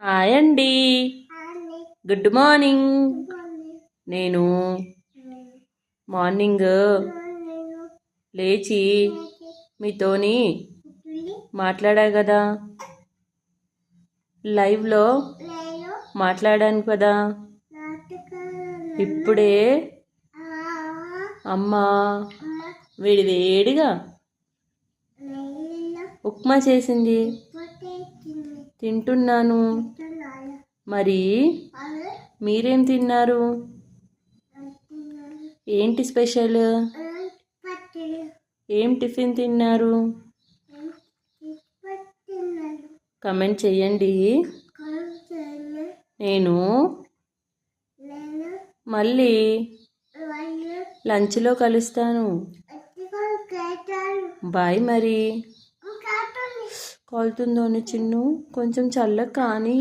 Hi అండి, good morning. నేను morning లేచి మీతోని మాట్లాడా కదా, లైవ్లో మాట్లాడాను కదా. ఇప్పుడే అమ్మ వేడివేడిగా ఉప్మా చేసింది, తింటున్నాను. మరి మీరేం తిన్నారు? ఏంటి స్పెషల్? ఏం టిఫిన్ తిన్నారు? కమెంట్ చెయ్యండి. నేను మళ్ళీ లంచ్లో కలుస్తాను. బాయ్. మరి కాలుతుందో చిన్ను, కొంచెం చల్లగా కానీ